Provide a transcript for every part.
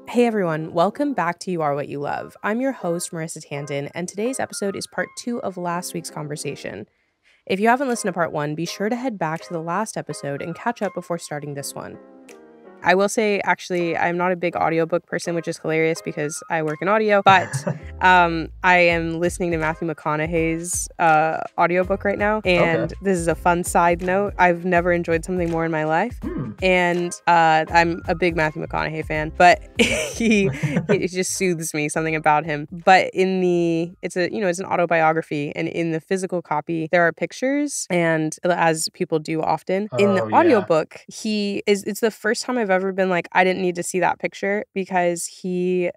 Hey everyone, welcome back to You Are What You Love. I'm your host, Marissa Tandon, and today's episode is part 2 of last week's conversation. If you haven't listened to part 1, be sure to head back to the last episode and catch up before starting this one. I will say, actually, I'm not a big audiobook person, which is hilarious because I work in audio, but I am listening to Matthew McConaughey's audiobook right now, and This is a fun side note. I've never enjoyed something more in my life, and I'm a big Matthew McConaughey fan, but he just soothes me, something about him. But it's an autobiography, and in the physical copy, there are pictures, and as people do often, in the audiobook, it's the first time I've ever been like, I didn't need to see that picture, because he'll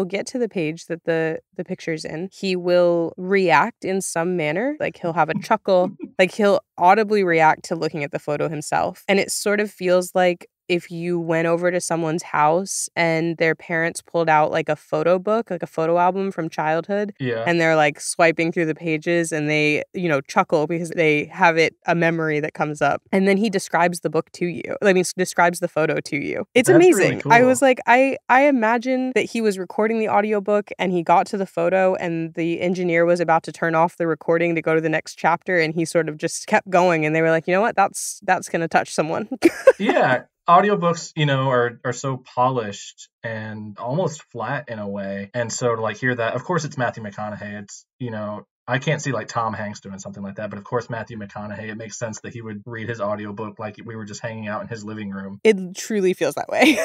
get to the page that the picture's in. He will react in some manner, like he'll have a chuckle, like he'll audibly react to looking at the photo himself. And it sort of feels like if you went over to someone's house and their parents pulled out like a photo book, like a photo album from childhood, and they're like swiping through the pages and they, chuckle because they have a memory that comes up. And then he describes the book to you. Describes the photo to you. It's That's amazing. Really cool. I was like, I imagine that he was recording the audiobook and he got to the photo and the engineer was about to turn off the recording to go to the next chapter, and he sort of just kept going, and they were like, you know what, that's going to touch someone. Yeah. Audiobooks, are so polished and almost flat in a way. And so to hear that, of course it's Matthew McConaughey. It's, I can't see Tom Hanks doing something like that, but of course Matthew McConaughey, it makes sense that he would read his audiobook like we were just hanging out in his living room. It truly feels that way.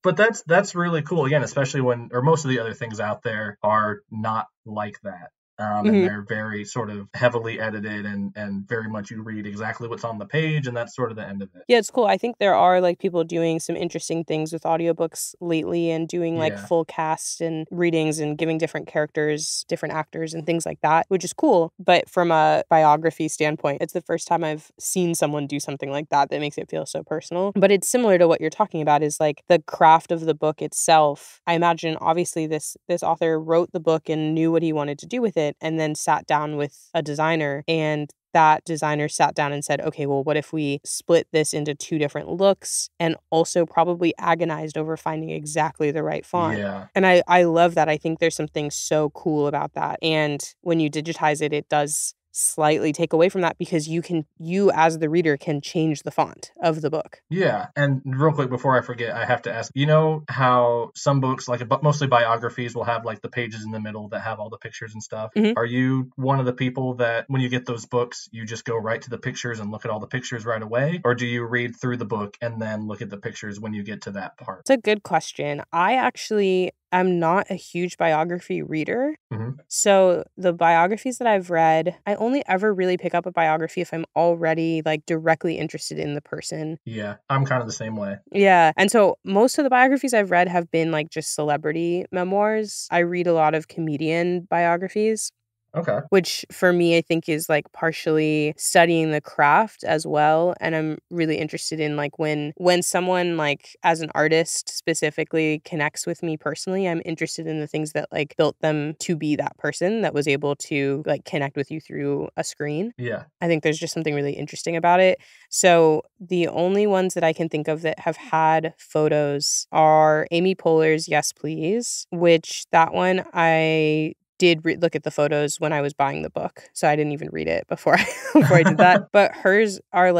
But that's really cool, again, especially or most of the other things out there are not like that. And they're very sort of heavily edited and very much you read exactly what's on the page, and that's sort of the end of it. Yeah, it's cool. I think there are people doing some interesting things with audiobooks lately, and doing full cast and readings and giving different characters, different actors and things like that, which is cool. But from a biography standpoint, it's the first time I've seen someone do something like that makes it feel so personal. But it's similar to what you're talking about, is the craft of the book itself. I imagine obviously this author wrote the book and knew what he wanted to do with it, and then sat down with a designer, and that designer sat down and said, okay, well, what if we split this into 2 different looks, and also probably agonized over finding exactly the right font. Yeah. And I love that. I think there's something so cool about that. And when you digitize it, it does slightly take away from that, because you as the reader can change the font of the book. Yeah. And real quick before I forget, I have to ask, how some books, mostly biographies, will have the pages in the middle that have all the pictures and stuff? Are you one of the people that when you get those books, you just go right to the pictures and look at all the pictures right away? Or do you read through the book and then look at the pictures when you get to that part? It's a good question. I'm not a huge biography reader. So the biographies that I've read, I only ever really pick up a biography if I'm already directly interested in the person. Yeah, I'm kind of the same way. Yeah. And so most of the biographies I've read have been just celebrity memoirs. I read a lot of comedian biographies. Okay. Which for me, I think is partially studying the craft as well. And I'm really interested in when someone as an artist specifically connects with me personally, I'm interested in the things that built them to be that person that was able to connect with you through a screen. Yeah. I think there's just something really interesting about it. So the only ones that I can think of that have had photos are Amy Poehler's Yes Please, which that one I did look at the photos when I was buying the book, so I didn't even read it before I did that. But hers are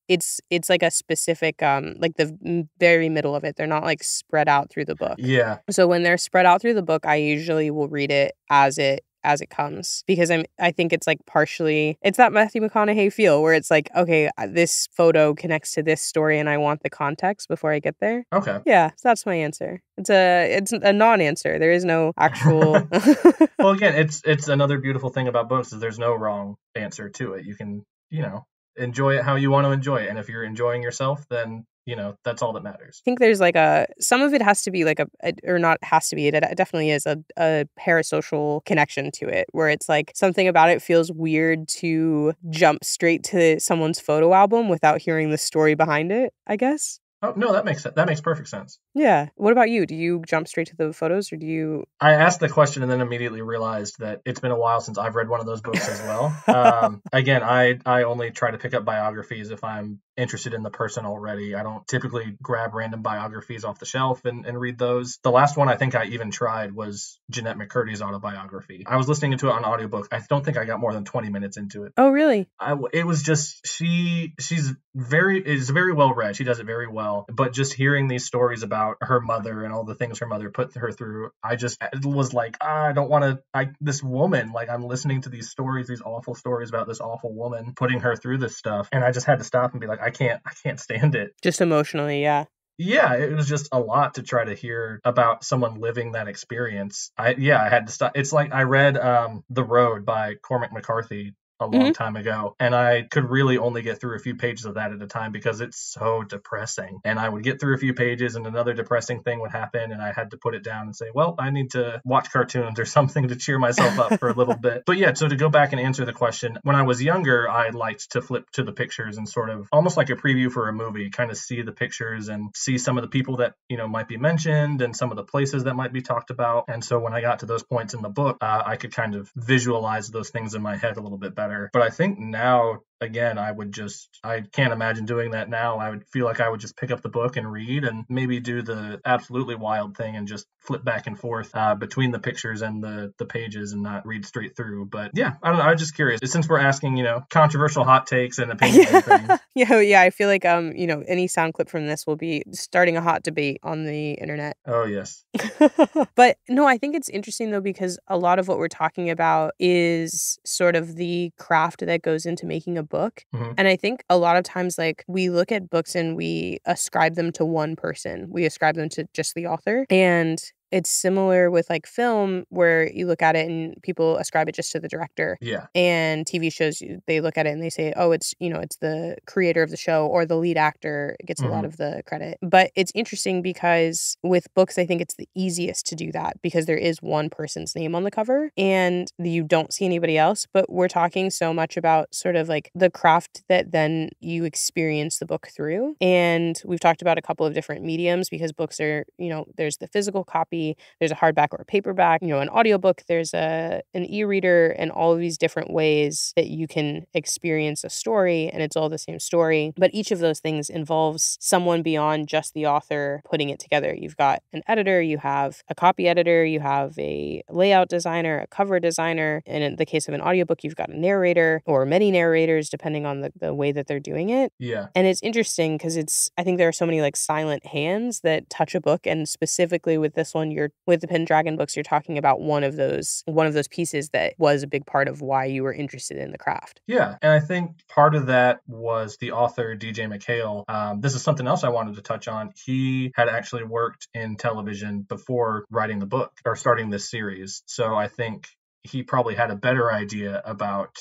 it's a specific the very middle of it. They're not spread out through the book. Yeah. So when they're spread out through the book, I usually will read it as it comes, because I think it's partially it's that Matthew McConaughey feel where it's okay, this photo connects to this story and I want the context before I get there. Okay. Yeah, so that's my answer. It's a non-answer. There is no actual. Well, again, it's another beautiful thing about books is there's no wrong answer to it. You can enjoy it how you want to enjoy it, and if you're enjoying yourself, then that's all that matters. I think there's some of it has to be or not has to be, it definitely is a parasocial connection to it, where it's something about it feels weird to jump straight to someone's photo album without hearing the story behind it, I guess. Oh, no, that makes perfect sense. Yeah. What about you? Do you jump straight to the photos, or do you... I asked the question and then immediately realized that it's been a while since I've read one of those books as well. Again, I only try to pick up biographies if I'm interested in the person already. I don't typically grab random biographies off the shelf and read those. The last one I think I even tried was Jeanette McCurdy's autobiography. I was listening to it on audiobook. I don't think I got more than 20 minutes into it. Oh, really? It was just, she's very well read. She does it very well. But just hearing these stories about her mother and all the things her mother put her through, I just was like, I don't want to, this woman, like I'm listening to these stories, these awful stories about this awful woman putting her through this stuff. And I just had to stop and be like, I can't stand it. Just emotionally, yeah. Yeah, it was just a lot to try to hear about someone living that experience. I had to stop. It's like I read The Road by Cormac McCarthy a long time ago, and I could really only get through a few pages of that at a time because it's so depressing. And I would get through a few pages and another depressing thing would happen, and I had to put it down and say, well, I need to watch cartoons or something to cheer myself up for a little bit. But yeah, so to go back and answer the question, when I was younger, I liked to flip to the pictures and sort of almost like a preview for a movie, kind of see the pictures and see some of the people that, might be mentioned and some of the places that might be talked about. And so when I got to those points in the book, I could kind of visualize those things in my head a little bit better. But I think now, again, I can't imagine doing that now. I would feel like I would just pick up the book and read and maybe do the absolutely wild thing and just flip back and forth between the pictures and the pages and not read straight through. But yeah, I don't know. I was just curious. Since we're asking, controversial hot takes and opinions and things. Yeah, I feel like, any sound clip from this will be starting a hot debate on the internet. Oh, yes. But no, I think it's interesting, though, because a lot of what we're talking about is sort of the craft that goes into making a book. And I think a lot of times, like, we look at books and we ascribe them to one person. We ascribe them to just the author. And it's similar with like film where you look at it and people ascribe it just to the director. Yeah. And TV shows, they look at it and they say, oh, it's the creator of the show or the lead actor gets a lot of the credit. But it's interesting because with books, I think it's the easiest to do that because there is one person's name on the cover and you don't see anybody else. But we're talking so much about sort of like the craft that then you experience the book through. And we've talked about a couple of different mediums because books are, there's the physical copy, there's a hardback or a paperback, an audiobook, there's an e-reader, and all of these different ways that you can experience a story, and it's all the same story. But each of those things involves someone beyond just the author putting it together. You've got an editor, you have a copy editor, you have a layout designer, a cover designer, and in the case of an audiobook, you've got a narrator or many narrators depending on the way that they're doing it. Yeah. And it's interesting because I think there are so many like silent hands that touch a book, and specifically with this one, with the Pendragon books, you're talking about one of those pieces that was a big part of why you were interested in the craft. Yeah, and I think part of that was the author, DJ MacHale. This is something else I wanted to touch on. He had actually worked in television before writing the book or starting this series. So I think he probably had a better idea about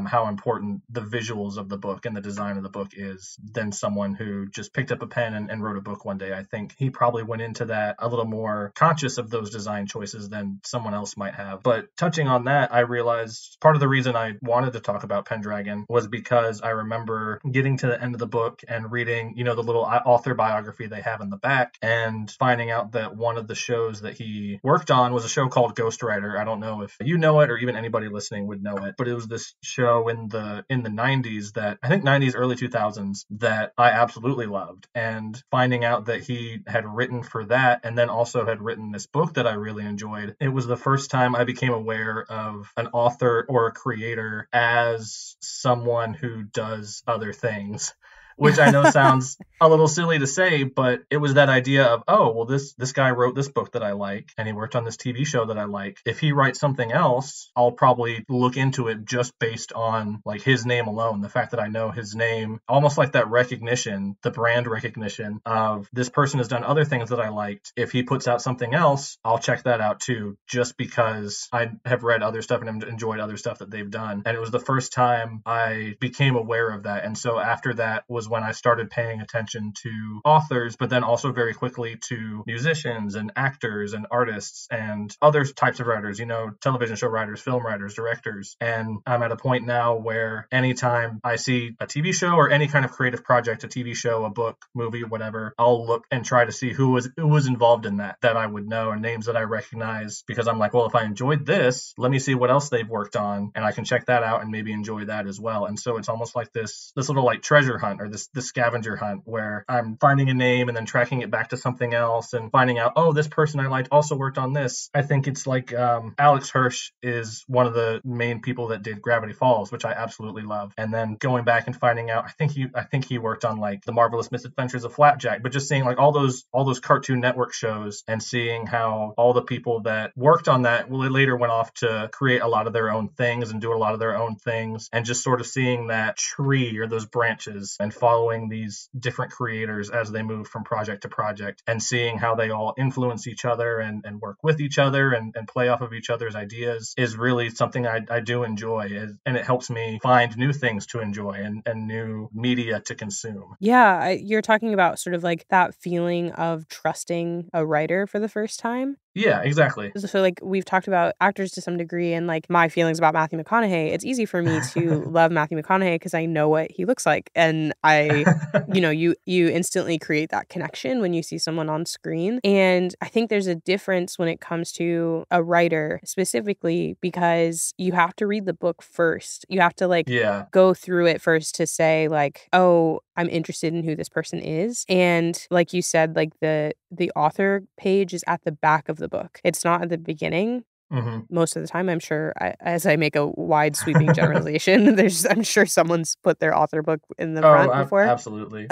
how important the visuals of the book and the design of the book is than someone who just picked up a pen and wrote a book one day. I think he probably went into that a little more conscious of those design choices than someone else might have. But touching on that, I realized part of the reason I wanted to talk about Pendragon was because I remember getting to the end of the book and reading, the little author biography they have in the back and finding out that one of the shows that he worked on was a show called Ghostwriter. I don't know if you know it or even anybody listening would know it, but it was this show in the 90s that I think 90s, early 2000s that I absolutely loved. And finding out that he had written for that and then also had written this book that I really enjoyed, it was the first time I became aware of an author or a creator as someone who does other things. Which I know sounds a little silly to say, but it was that idea of, oh, well, this guy wrote this book that I like, and he worked on this TV show that I like. If he writes something else, I'll probably look into it just based on like his name alone, the fact that I know his name, almost like that recognition, the brand recognition of this person has done other things that I liked. If he puts out something else, I'll check that out too, just because I have read other stuff and enjoyed other stuff that they've done. And it was the first time I became aware of that. And so after that was when I started paying attention to authors, but then also very quickly to musicians and actors and artists and other types of writers, television show writers, film writers, directors. And I'm at a point now where anytime I see a TV show or any kind of creative project, a TV show, a book, movie, whatever, I'll look and try to see who was involved in that I would know, and names that I recognize, because I'm like, well, if I enjoyed this, let me see what else they've worked on, and I can check that out and maybe enjoy that as well. And so it's almost like this little like treasure hunt or this this scavenger hunt where I'm finding a name and then tracking it back to something else and finding out, oh, this person I liked also worked on this. I think it's like Alex Hirsch is one of the main people that did Gravity Falls, which I absolutely love. And then going back and finding out, I think he worked on like The Marvelous Misadventures of Flapjack, but just seeing like all those Cartoon Network shows and seeing how all the people that worked on that later went off to create a lot of their own things and do a lot of their own things, and just sort of seeing that tree or those branches and following these different creators as they move from project to project and seeing how they all influence each other and work with each other and play off of each other's ideas is really something I do enjoy, and it helps me find new things to enjoy and new media to consume. Yeah, you're talking about sort of like that feeling of trusting a writer for the first time. Yeah, exactly. So like we've talked about actors to some degree and like my feelings about Matthew McConaughey. It's easy for me to love Matthew McConaughey because I know what he looks like. And you instantly create that connection when you see someone on screen. And I think there's a difference when it comes to a writer specifically because you have to read the book first. You have to go through it first to say like, oh, I'm interested in who this person is. And like you said, like the author page is at the back of the book. It's not at the beginning. Mm-hmm. Most of the time, I'm sure, as I make a wide sweeping generalization, I'm sure someone's put their author book in the front before. Absolutely.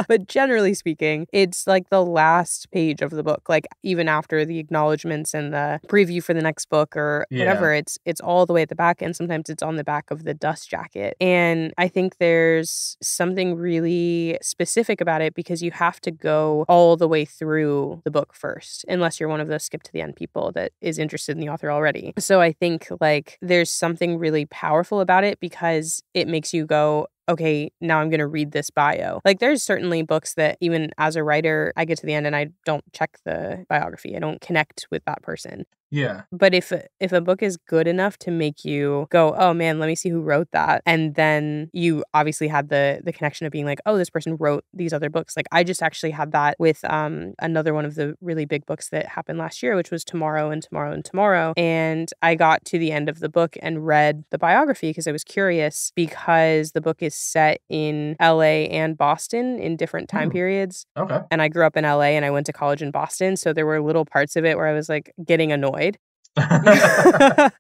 But generally speaking, it's like the last page of the book, like even after the acknowledgments and the preview for the next book or whatever, it's all the way at the back. And sometimes it's on the back of the dust jacket. And I think there's something really specific about it because you have to go all the way through the book first, unless you're one of those skip to the end people that is interested in the author already. So I think like there's something really powerful about it because it makes you go, okay, now I'm going to read this bio. Like there's certainly books that even as a writer, I get to the end and I don't check the biography. I don't connect with that person. Yeah. But if a book is good enough to make you go, oh man, let me see who wrote that. And then you obviously had the connection of being like, oh, this person wrote these other books. Like I just actually had that with another one of the really big books that happened last year, which was Tomorrow and Tomorrow and Tomorrow. And I got to the end of the book and read the biography because I was curious because the book is set in LA and Boston in different time periods. Okay. And I grew up in LA and I went to college in Boston. So there were little parts of it where I was like getting annoyed.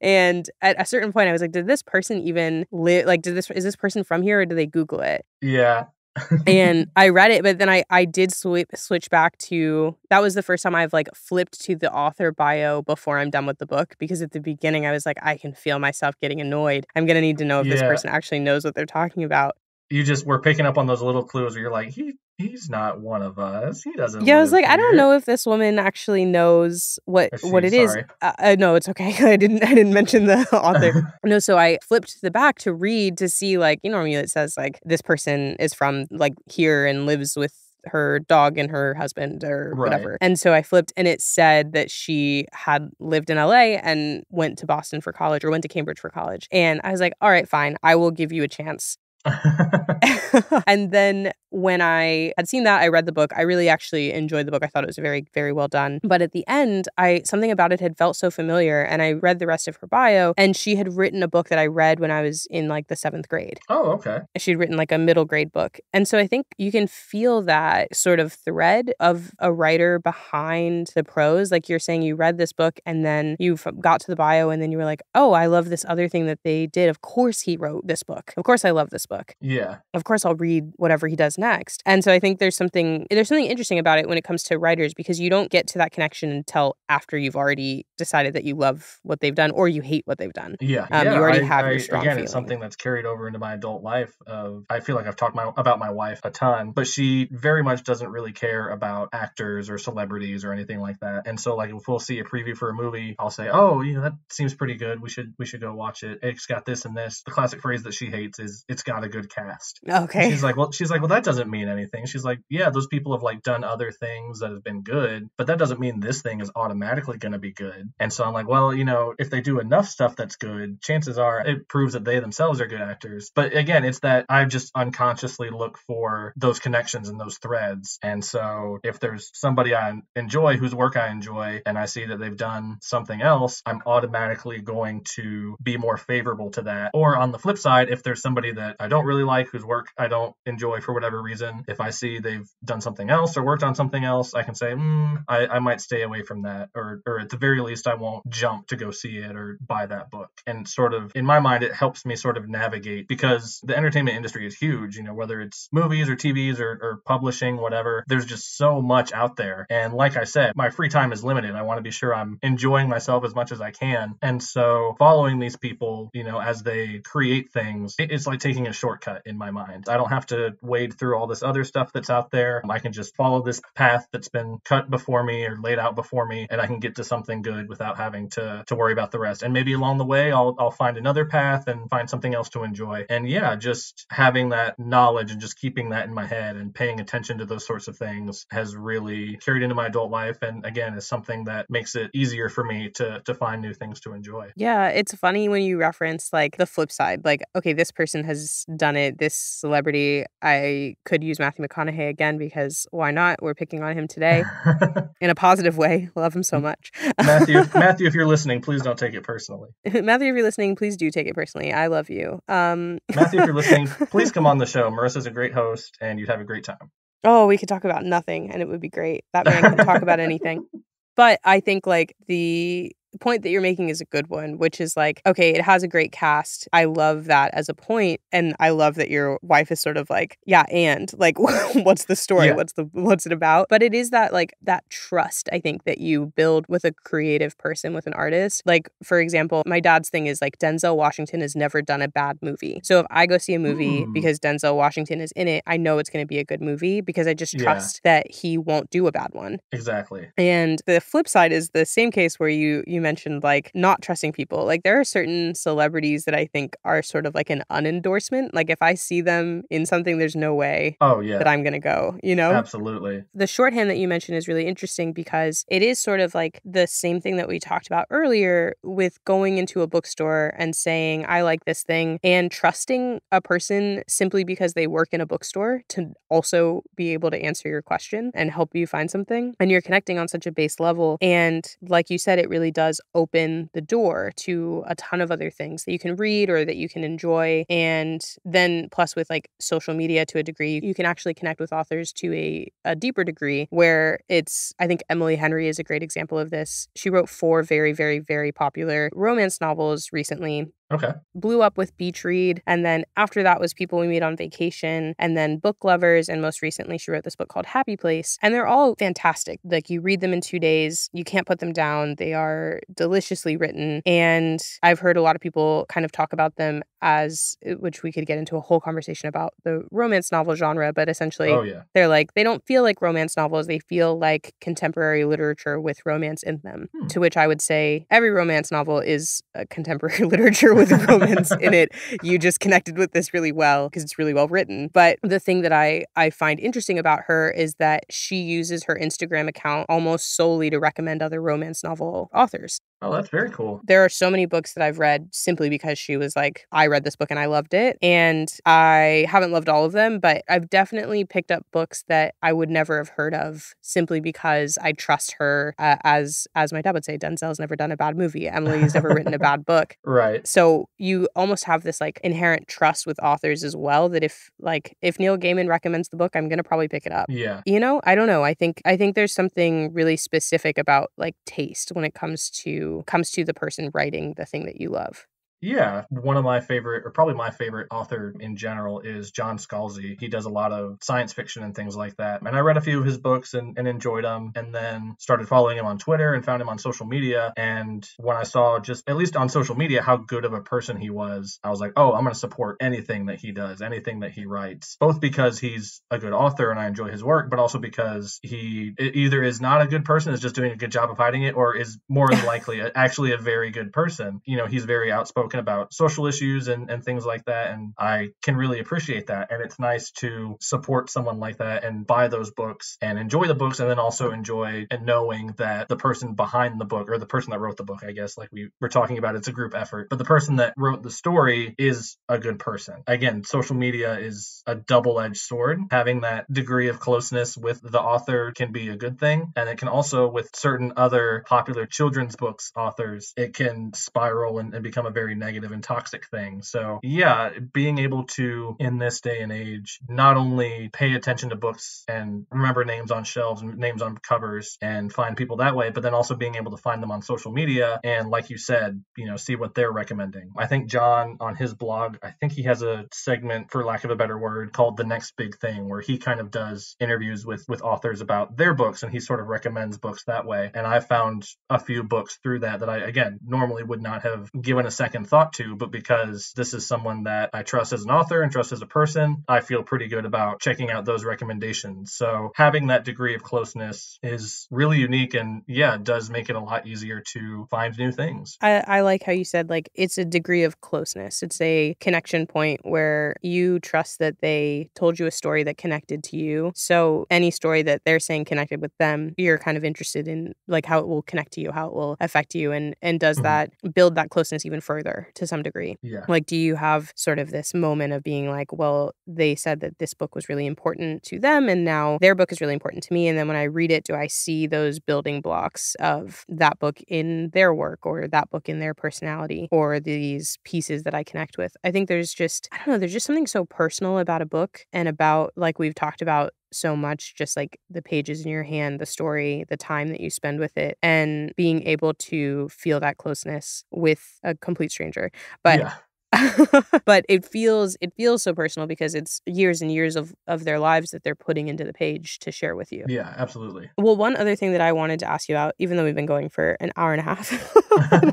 And at a certain point I was like, did this person even live? Like, is this person from here or did they Google it? Yeah. And I read it, but then I did switch back to, that was the first time I've like flipped to the author bio before I'm done with the book, because at the beginning I was like, I can feel myself getting annoyed. I'm going to need to know if this person actually knows what they're talking about. You just were picking up on those little clues where you're like, he's not one of us. He doesn't. Yeah, I was like, here. I don't know if this woman actually knows what it is. No, it's okay. I didn't mention the author. No, so I flipped to the back to read to see like, normally it says like this person is from like here and lives with her dog and her husband or whatever. And so I flipped and it said that she had lived in LA and went to Boston for college or went to Cambridge for college. And I was like, all right, fine. I will give you a chance. And then when I had seen that, I read the book. I really actually enjoyed the book. I thought it was very, very well done. But at the end, something about it had felt so familiar, and I read the rest of her bio, and she had written a book that I read when I was in like the 7th grade. Oh, okay. She'd written like a middle grade book. And so I think you can feel that sort of thread of a writer behind the prose. Like you're saying, you read this book and then you got to the bio and then you were like, oh, I love this other thing that they did. Of course he wrote this book. Of course I love this book. Yeah. Of course I'll read whatever he does next. And so I think there's something interesting about it when it comes to writers, because you don't get to that connection until after you've already decided that you love what they've done or you hate what they've done. Yeah. You already have your strong feeling. It's something that's carried over into my adult life. I feel like I've talked about my wife a ton, but she very much doesn't really care about actors or celebrities or anything like that. And so like if we'll see a preview for a movie, I'll say, oh, that seems pretty good. We should go watch it. It's got this and this. The classic phrase that she hates is it's got a good cast. Okay. And she's like, well, that doesn't mean anything. She's like, yeah, those people have like done other things that have been good, but that doesn't mean this thing is automatically going to be good. And so I'm like, well, if they do enough stuff that's good, chances are it proves that they themselves are good actors. But again, it's that I just unconsciously look for those connections and those threads. And so if there's somebody I enjoy, whose work I enjoy, and I see that they've done something else, I'm automatically going to be more favorable to that. Or on the flip side, if there's somebody that I don't really like, whose work I don't enjoy for whatever whatever reason, if I see they've done something else or worked on something else, I can say, I might stay away from that, or at the very least, I won't jump to go see it or buy that book. And sort of, in my mind, it helps me sort of navigate, because the entertainment industry is huge, whether it's movies or TVs or publishing, whatever, there's just so much out there. And like I said, my free time is limited. I want to be sure I'm enjoying myself as much as I can. And so following these people, as they create things, it's like taking a shortcut in my mind. I don't have to wade through all this other stuff that's out there. I can just follow this path that's been cut before me or laid out before me, and I can get to something good without having to worry about the rest. And maybe along the way, I'll find another path and find something else to enjoy. And yeah, just having that knowledge and just keeping that in my head and paying attention to those sorts of things has really carried into my adult life. And again, is something that makes it easier for me to find new things to enjoy. Yeah, it's funny when you reference like the flip side, like, okay, this person has done it, this celebrity. I could use Matthew McConaughey again, because why not? We're picking on him today in a positive way. Love him so much. Matthew, if you're listening, please don't take it personally. Matthew, if you're listening, please do take it personally. I love you. Matthew, if you're listening, please come on the show. Marissa's a great host, and you'd have a great time. Oh, we could talk about nothing, and it would be great. That man can talk about anything. But I think like the point that you're making is a good one, which is like, okay, it has a great cast. I love that as a point, and I love that your wife is sort of like, yeah, and like, what's the story? Yeah. What's it about? But it is that like that trust, I think, that you build with a creative person, with an artist. Like, for example, my dad's thing is like Denzel Washington has never done a bad movie. So if I go see a movie because Denzel Washington is in it, I know it's going to be a good movie because I just trust that he won't do a bad one. Exactly. And the flip side is the same case where you mentioned like not trusting people. Like there are certain celebrities that I think are sort of like an unendorsement. Like if I see them in something, there's no way that I'm going to go, Absolutely. The shorthand that you mentioned is really interesting because it is sort of like the same thing that we talked about earlier with going into a bookstore and saying, I like this thing, and trusting a person simply because they work in a bookstore to also be able to answer your question and help you find something. And you're connecting on such a base level. And like you said, it really does open the door to a ton of other things that you can read or that you can enjoy. And then plus with like social media to a degree, you can actually connect with authors to a deeper degree where I think Emily Henry is a great example of this. She wrote 4 very, very, very popular romance novels recently. Okay. Blew up with Beach Read. And then after that was People We Meet on Vacation, and then Book Lovers. And most recently, she wrote this book called Happy Place. And they're all fantastic. Like you read them in 2 days. You can't put them down. They are deliciously written. And I've heard a lot of people kind of talk about them as, which we could get into a whole conversation about the romance novel genre. But essentially, they're like, they don't feel like romance novels. They feel like contemporary literature with romance in them. To which I would say every romance novel is a contemporary literature with romance in it. You just connected with this really well because it's really well written. But the thing that I find interesting about her is that she uses her Instagram account almost solely to recommend other romance novel authors. Oh, that's very cool. There are so many books that I've read simply because she was like, I read this book and I loved it. And I haven't loved all of them, but I've definitely picked up books that I would never have heard of simply because I trust her. As my dad would say, Denzel's never done a bad movie. Emily's never written a bad book. Right. So you almost have this like inherent trust with authors as well that if Neil Gaiman recommends the book, I'm going to probably pick it up. Yeah. I don't know. I think there's something really specific about like taste when it comes to the person writing the thing that you love. Yeah, one of my favorite, or probably my favorite author in general is John Scalzi. He does a lot of science fiction and things like that. And I read a few of his books and enjoyed them, and then started following him on Twitter and found him on social media. And when I saw just, at least on social media, how good of a person he was, I was like, oh, I'm going to support anything that he does, anything that he writes, both because he's a good author and I enjoy his work, but also because he either is not a good person, is just doing a good job of hiding it, or is more than likely actually a very good person. He's very outspoken about social issues and things like that, and I can really appreciate that. And it's nice to support someone like that and buy those books and enjoy the books, and then also enjoy and knowing that the person behind the book, or the person that wrote the book, I guess, like we were talking about, it's a group effort, but the person that wrote the story is a good person. Again, social media is a double-edged sword. Having that degree of closeness with the author can be a good thing, and it can also, with certain other popular children's books authors, it can spiral and become a very negative and toxic thing. So yeah, being able to, in this day and age, not only pay attention to books and remember names on shelves, names on covers, and find people that way, but then also being able to find them on social media and, like you said, see what they're recommending. I think John, on his blog, I think he has a segment, for lack of a better word, called The Next Big Thing, where he kind of does interviews with authors about their books, and he sort of recommends books that way. And I found a few books through that I, again, normally would not have given a second thought to, but because this is someone that I trust as an author and trust as a person, I feel pretty good about checking out those recommendations. So having that degree of closeness is really unique, and yeah, it does make it a lot easier to find new things. I like how you said, like, it's a degree of closeness. It's a connection point where you trust that they told you a story that connected to you. So any story that they're saying connected with them, you're kind of interested in, like, how it will connect to you, how it will affect you, and does that build that closeness even further to some degree? Yeah. Like, do you have sort of this moment of being like, well, they said that this book was really important to them, and now their book is really important to me, and then when I read it, do I see those building blocks of that book in their work, or that book in their personality, or these pieces that I connect with? I think there's just, I don't know, there's just something so personal about a book, and about, like we've talked about so much, just like the pages in your hand, the story, the time that you spend with it, and being able to feel that closeness with a complete stranger. But yeah. but it feels so personal because it's years and years of their lives that they're putting into the page to share with you. Yeah, absolutely. Well, one other thing that I wanted to ask you about, even though we've been going for an hour and a half,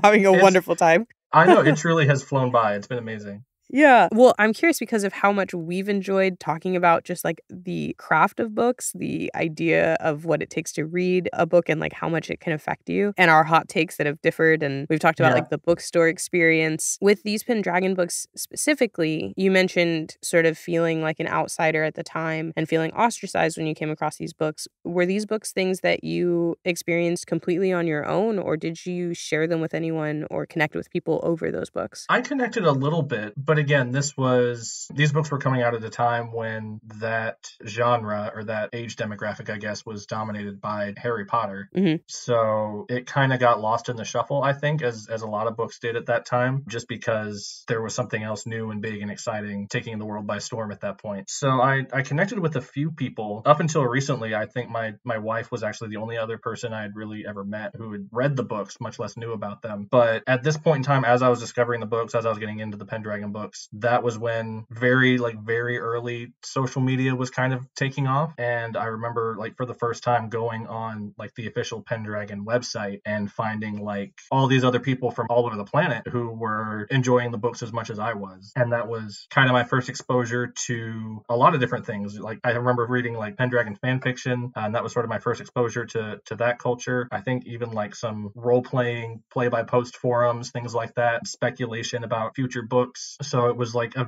having a wonderful time. I know, it truly has flown by. It's been amazing. Yeah. Well, I'm curious because of how much we've enjoyed talking about just like the craft of books, the idea of what it takes to read a book and like how much it can affect you, and our hot takes that have differed. And we've talked about like the bookstore experience. With these Pendragon books specifically, you mentioned sort of feeling like an outsider at the time and feeling ostracized when you came across these books. Were these books things that you experienced completely on your own, or did you share them with anyone or connect with people over those books? I connected a little bit, but again, these books were coming out at a time when that genre, or that age demographic, I guess, was dominated by Harry Potter. So it kind of got lost in the shuffle, I think, as a lot of books did at that time, just because there was something else new and big and exciting taking the world by storm at that point. So I connected with a few people. Up until recently, I think my wife was actually the only other person I had really ever met who had read the books, much less knew about them. But at this point in time, as I was discovering the books, as I was getting into the Pendragon books, that was when very early social media was kind of taking off. And I remember, like, for the first time going on like the official Pendragon website and finding like all these other people from all over the planet who were enjoying the books as much as I was. And that was kind of my first exposure to a lot of different things. Like, I remember reading like Pendragon fan fiction, and that was sort of my first exposure to that culture. I think even like some role-playing play-by-post forums, things like that, speculation about future books. So it was like a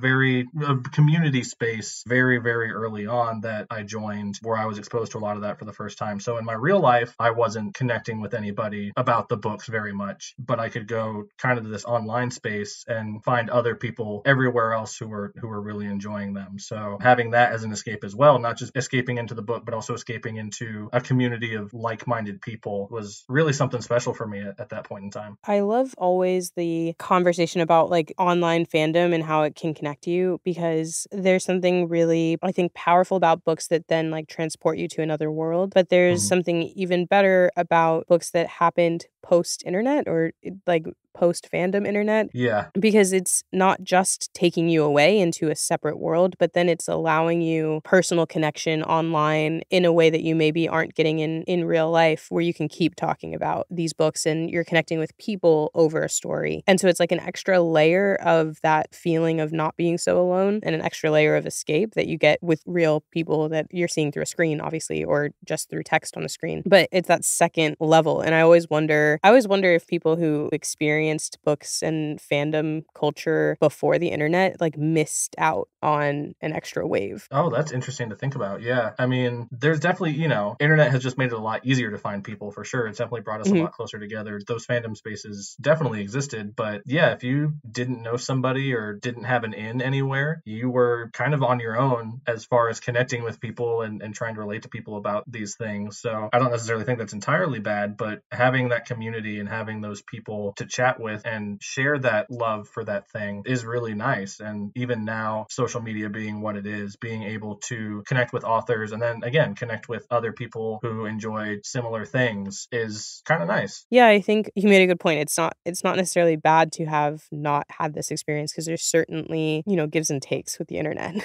community space very early on that I joined, where I was exposed to a lot of that for the first time. So in my real life, I wasn't connecting with anybody about the books very much, but I could go kind of to this online space and find other people everywhere else who were really enjoying them. So having that as an escape as well, not just escaping into the book, but also escaping into a community of like-minded people, was really something special for me at that point in time. I love always the conversation about like online fandom and how it can connect you, because there's something really, I think, powerful about books that then like transport you to another world. But there's something even better about books that happened post-internet, or like post-fandom internet. Yeah. Because it's not just taking you away into a separate world, but then it's allowing you personal connection online in a way that you maybe aren't getting in real life, where you can keep talking about these books and you're connecting with people over a story. And so it's like an extra layer of that feeling of not being so alone, and an extra layer of escape that you get with real people that you're seeing through a screen, obviously, or just through text on a screen. But it's that second level. And I always wonder if people who experienced books and fandom culture before the internet like missed out on an extra wave. Oh, that's interesting to think about. Yeah. I mean, there's definitely, internet has just made it a lot easier to find people, for sure. It's definitely brought us a lot closer together. Those fandom spaces definitely existed. But yeah, if you didn't know somebody or didn't have an in anywhere, you were kind of on your own as far as connecting with people and trying to relate to people about these things. So I don't necessarily think that's entirely bad, but having that community and having those people to chat chat with and share that love for that thing is really nice. And even now, social media being what it is, being able to connect with authors and then again connect with other people who enjoy similar things is kind of nice. Yeah, I think you made a good point. It's not necessarily bad to have not had this experience because there's certainly, gives and takes with the internet.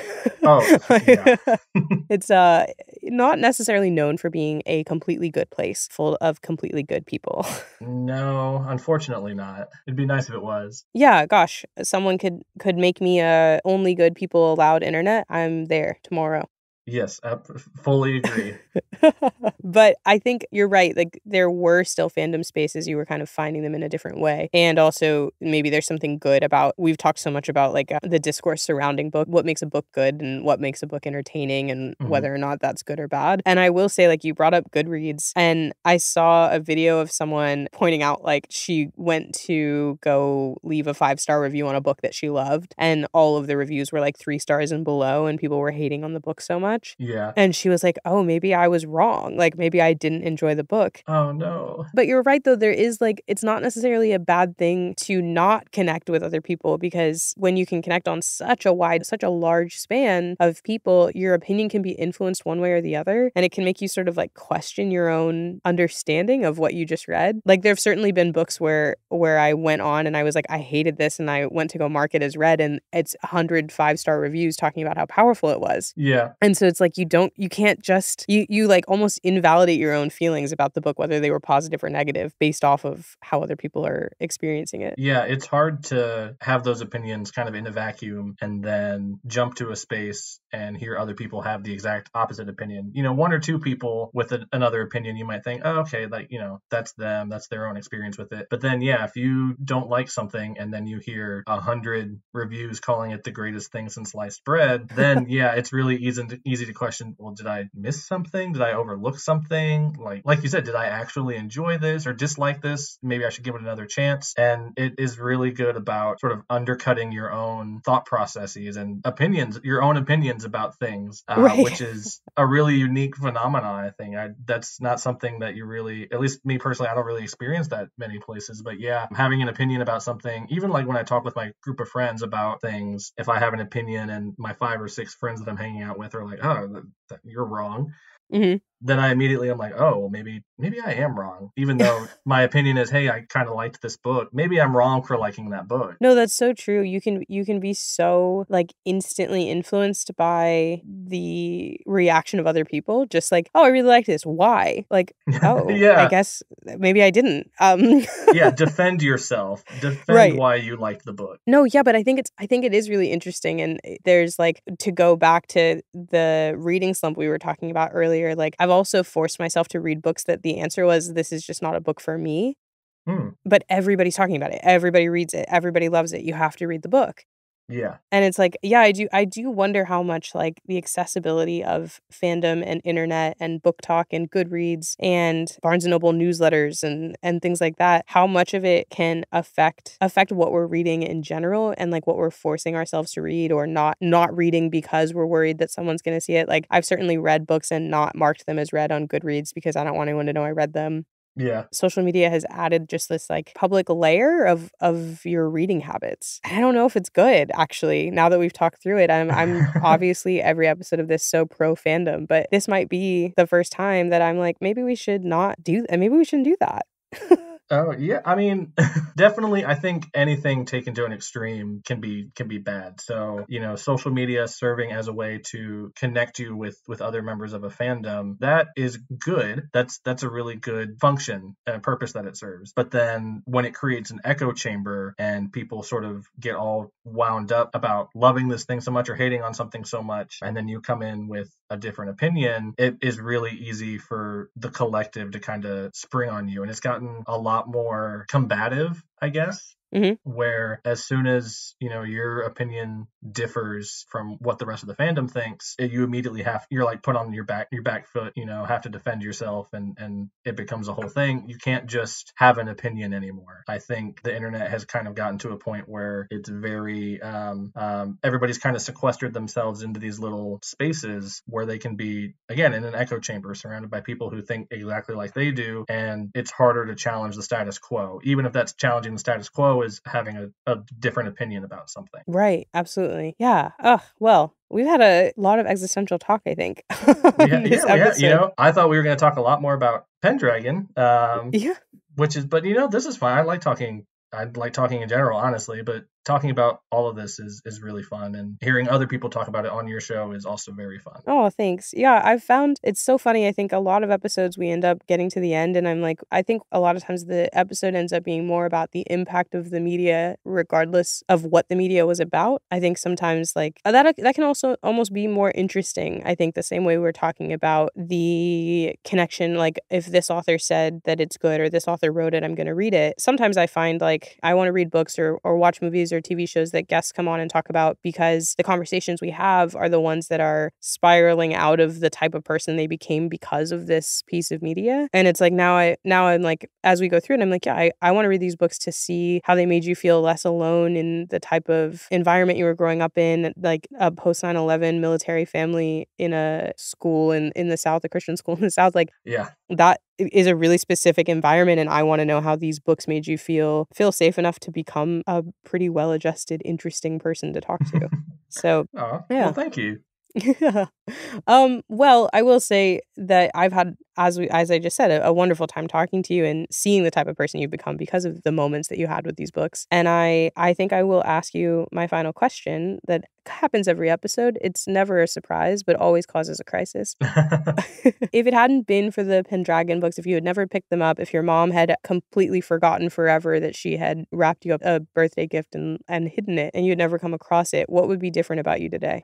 Oh, yeah. It's not necessarily known for being a completely good place full of completely good people. No, unfortunately not. It'd be nice if it was. Yeah, gosh, someone could make me a only good people allowed internet. I'm there tomorrow. Yes, I fully agree. But I think you're right. Like there were still fandom spaces. You were kind of finding them in a different way. And also maybe there's something good about, we've talked so much about like the discourse surrounding book, what makes a book good and what makes a book entertaining and whether or not that's good or bad. And I will say, like, you brought up Goodreads and I saw a video of someone pointing out like she went to go leave a 5-star review on a book that she loved and all of the reviews were like 3 stars and below and people were hating on the book so much. Yeah. And she was like, oh, maybe I was wrong. Like maybe I didn't enjoy the book. Oh, no. But you're right, though. There is like, it's not necessarily a bad thing to not connect with other people because when you can connect on such a large span of people, your opinion can be influenced one way or the other. And it can make you sort of like question your own understanding of what you just read. Like there've certainly been books where I went on and I was like, I hated this. And I went to go mark it as read and it's 100 5-star reviews talking about how powerful it was. Yeah. And so it's like, you can't just, you like almost invalidate your own feelings about the book, whether they were positive or negative, based off of how other people are experiencing it. Yeah, it's hard to have those opinions kind of in a vacuum and then jump to a space and hear other people have the exact opposite opinion. One or two people with another opinion, you might think, oh, okay, like, that's them, that's their own experience with it. But then, yeah, if you don't like something and then you hear 100 reviews calling it the greatest thing since sliced bread, then yeah, it's really easy to question, well, did I miss something? Did I overlook something? Like you said, did I actually enjoy this or dislike this? Maybe I should give it another chance. And it is really good about sort of undercutting your own thought processes and opinions, your own opinions about things, Right. which is a really unique phenomenon, I think. That's not something that you really, at least me personally, I don't really experience that many places. But yeah, having an opinion about something, even like when I talk with my group of friends about things, if I have an opinion and my 5 or 6 friends that I'm hanging out with are like, oh, you're wrong. Then I immediately am like, oh, well, maybe I am wrong. Even though my opinion is, hey, I kind of liked this book. Maybe I'm wrong for liking that book. No, that's so true. You can be so like instantly influenced by the reaction of other people. Just like, oh, I really like this. Why? Like, oh, yeah. I guess maybe I didn't. Yeah, defend yourself. Defend right. Why you liked the book. No, yeah, but I think it is really interesting. And there's like, to go back to the reading slump we were talking about earlier, like I've also forced myself to read books that the answer was, this is just not a book for me. But everybody's talking about it. Everybody reads it. Everybody loves it. You have to read the book. Yeah. And it's like, yeah, I do wonder how much like the accessibility of fandom and internet and book talk and Goodreads and Barnes & Noble newsletters and things like that, how much of it can affect what we're reading in general and like what we're forcing ourselves to read or not reading because we're worried that someone's going to see it. Like I've certainly read books and not marked them as read on Goodreads because I don't want anyone to know I read them. Yeah. Social media has added just this like public layer of your reading habits. I don't know if it's good, actually. Now that we've talked through it, I'm obviously every episode of this so pro fandom, but this might be the first time that I'm like, maybe we should not do that. Maybe we shouldn't do that. Oh, yeah. I mean, definitely, I think anything taken to an extreme can be bad. So, social media serving as a way to connect you with other members of a fandom, that is good. That's a really good function and purpose that it serves. But then when it creates an echo chamber and people sort of get all wound up about loving this thing so much or hating on something so much, and then you come in with a different opinion, it is really easy for the collective to kind of spring on you. And it's gotten a lot more combative, I guess. where as soon as, your opinion differs from what the rest of the fandom thinks, you immediately you're like put on your back foot, have to defend yourself, and it becomes a whole thing. You can't just have an opinion anymore. I think the internet has kind of gotten to a point where it's very, everybody's kind of sequestered themselves into these little spaces where they can be, again, in an echo chamber surrounded by people who think exactly like they do, and it's harder to challenge the status quo, even if that's challenging the status quo is having a different opinion about something. Right, absolutely. Yeah. Well, we've had a lot of existential talk, I think. I thought we were going to talk a lot more about Pendragon. But this is fine. I like talking in general, honestly, but talking about all of this is really fun, and hearing other people talk about it on your show is also very fun. Oh, thanks. Yeah, I've found it's so funny. I think a lot of episodes we end up getting to the end, and I'm like, I think a lot of times the episode ends up being more about the impact of the media, regardless of what the media was about. I think sometimes like that can also almost be more interesting. I think the same way we're talking about the connection, like if this author said that it's good or this author wrote it, I'm going to read it. Sometimes I find like I want to read books or watch movies or TV shows that guests come on and talk about, because the conversations we have are the ones that are spiraling out of the type of person they became because of this piece of media. And it's like now I'm like, as we go through it, I'm like, yeah, I want to read these books to see how they made you feel less alone in the type of environment you were growing up in, like a post 9/11 military family in a school in the South, a Christian school in the South. Like, yeah, that is a really specific environment, and I want to know how these books made you feel safe enough to become a pretty well-adjusted, interesting person to talk to. So, yeah. Well, thank you. Well, I will say that I've had, as I just said, a wonderful time talking to you and seeing the type of person you've become because of the moments that you had with these books. And I think I will ask you my final question that happens every episode. It's never a surprise, but always causes a crisis. If it hadn't been for the Pendragon books, if you had never picked them up, if your mom had completely forgotten forever that she had wrapped you up a birthday gift and hidden it, and you'd never come across it, what would be different about you today?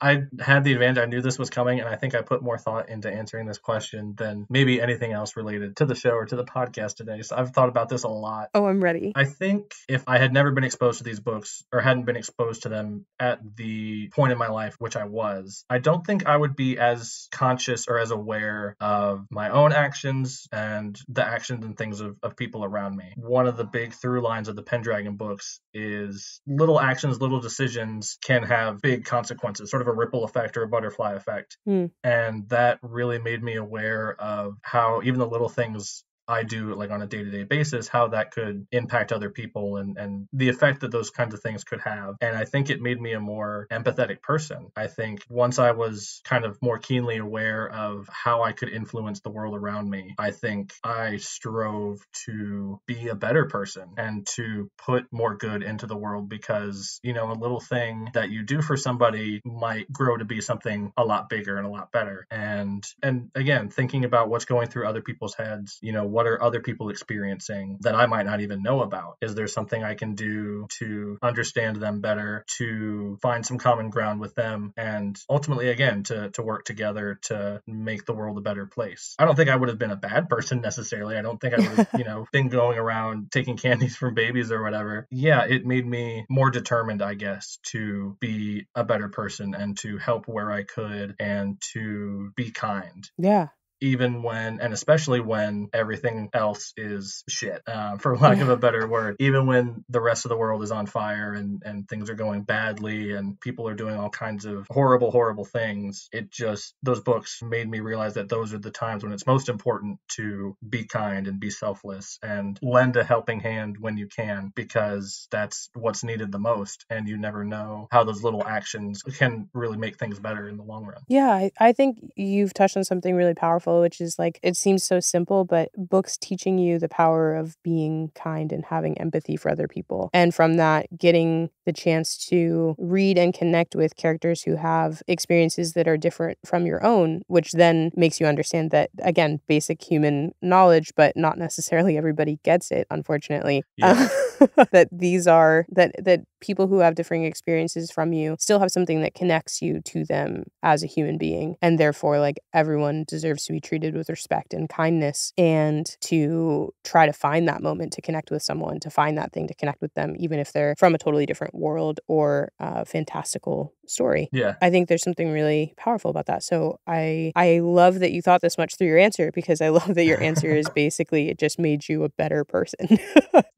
I had the advantage. I knew this was coming, and I think I put more thought into answering this question than maybe anything else related to the show or to the podcast today. So I've thought about this a lot. Oh, I'm ready. I think if I had never been exposed to these books or hadn't been exposed to them at the point in my life, which I was, I don't think I would be as conscious or as aware of my own actions and the actions and things of people around me. One of the big through lines of the Pendragon books is little actions, little decisions can have big consequences, sort of a ripple effect or a butterfly effect. And that really made me aware of how even the little things I do like on a day-to-day basis, how that could impact other people and the effect that those kinds of things could have. And I think it made me a more empathetic person. I think once I was kind of more keenly aware of how I could influence the world around me, I think I strove to be a better person and to put more good into the world, because, a little thing that you do for somebody might grow to be something a lot bigger and a lot better. And again, thinking about what's going through other people's heads, what are other people experiencing that I might not even know about? Is there something I can do to understand them better, to find some common ground with them, and ultimately, again, to work together to make the world a better place? I don't think I would have been a bad person necessarily. I don't think I would have, been going around taking candies from babies or whatever. Yeah, it made me more determined, I guess, to be a better person and to help where I could and to be kind. Yeah. Even when, and especially when everything else is shit, for lack of a better word, even when the rest of the world is on fire and things are going badly and people are doing all kinds of horrible, horrible things, those books made me realize that those are the times when it's most important to be kind and be selfless and lend a helping hand when you can, because that's what's needed the most. And you never know how those little actions can really make things better in the long run. Yeah, I think you've touched on something really powerful, which is like, it seems so simple, but books teaching you the power of being kind and having empathy for other people. And from that, getting the chance to read and connect with characters who have experiences that are different from your own, which then makes you understand that, again, basic human knowledge, but not necessarily everybody gets it, unfortunately. Yeah. That these are, that people who have differing experiences from you still have something that connects you to them as a human being. And therefore, like, everyone deserves to be treated with respect and kindness, and to try to find that moment to connect with someone, to find that thing to connect with them, even if they're from a totally different world or a fantastical story. Yeah. I think there's something really powerful about that. So I love that you thought this much through your answer, because I love that your answer is basically it just made you a better person.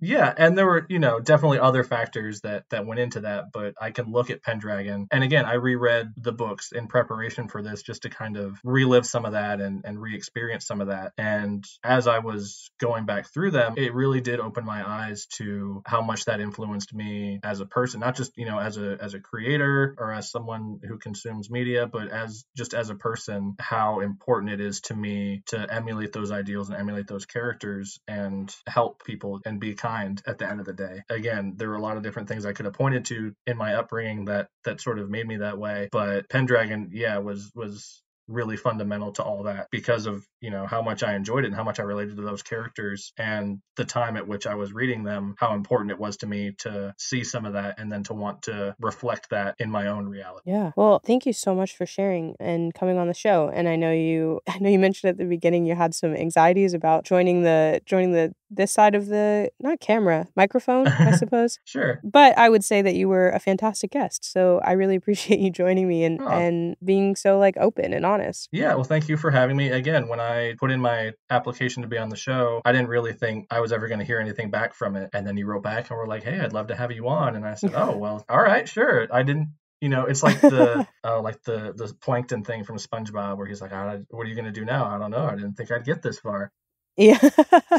Yeah, and there were, definitely other factors that went into that, but I can look at Pendragon. And again, I reread the books in preparation for this just to kind of relive some of that and re-experience some of that. And as I was going back through them, it really did open my eyes to how much that influenced me as a person, not just, as a creator or as someone who consumes media, but as a person, how important it is to me to emulate those ideals and emulate those characters and help people and be kind at the end of the day. Again, there were a lot of different things I could have pointed to in my upbringing that sort of made me that way, but Pendragon, was really fundamental to all that because of, how much I enjoyed it and how much I related to those characters and the time at which I was reading them, how important it was to me to see some of that and then to want to reflect that in my own reality. Yeah. Well, thank you so much for sharing and coming on the show. And I know you mentioned at the beginning you had some anxieties about joining this side of the, not camera, microphone, I suppose. Sure. But I would say that you were a fantastic guest. So I really appreciate you joining me and being so open and honest. Yeah. Well, thank you for having me. Again, when I put in my application to be on the show, I didn't really think I was ever going to hear anything back from it. And then you wrote back and were like, hey, I'd love to have you on. And I said, oh, well, all right, sure. I didn't, it's like the the plankton thing from SpongeBob where he's like, what are you going to do now? I don't know. I didn't think I'd get this far. Yeah.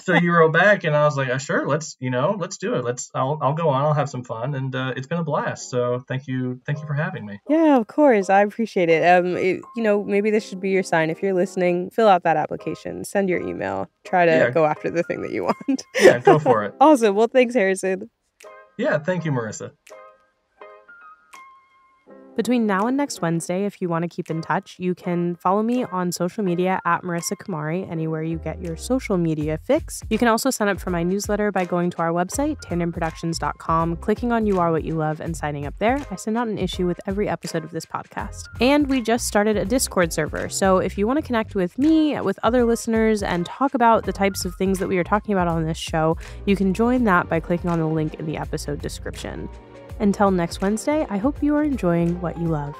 So you wrote back and I was like, sure, let's do it. I'll go on. I'll have some fun. And it's been a blast. So thank you for having me. Yeah, of course. I appreciate it. Maybe this should be your sign. If you're listening, fill out that application, send your email, try to go after the thing that you want. Yeah, go for it. Awesome. Well, thanks, Harrison. Yeah, thank you, Marissa. Between now and next Wednesday, if you want to keep in touch, you can follow me on social media at Marissa Kamari, anywhere you get your social media fix. You can also sign up for my newsletter by going to our website, tandonproductions.com, clicking on You Are What You Love, and signing up there. I send out an issue with every episode of this podcast. And we just started a Discord server, so if you want to connect with me, with other listeners, and talk about the types of things that we are talking about on this show, you can join that by clicking on the link in the episode description. Until next Wednesday, I hope you are enjoying what you love.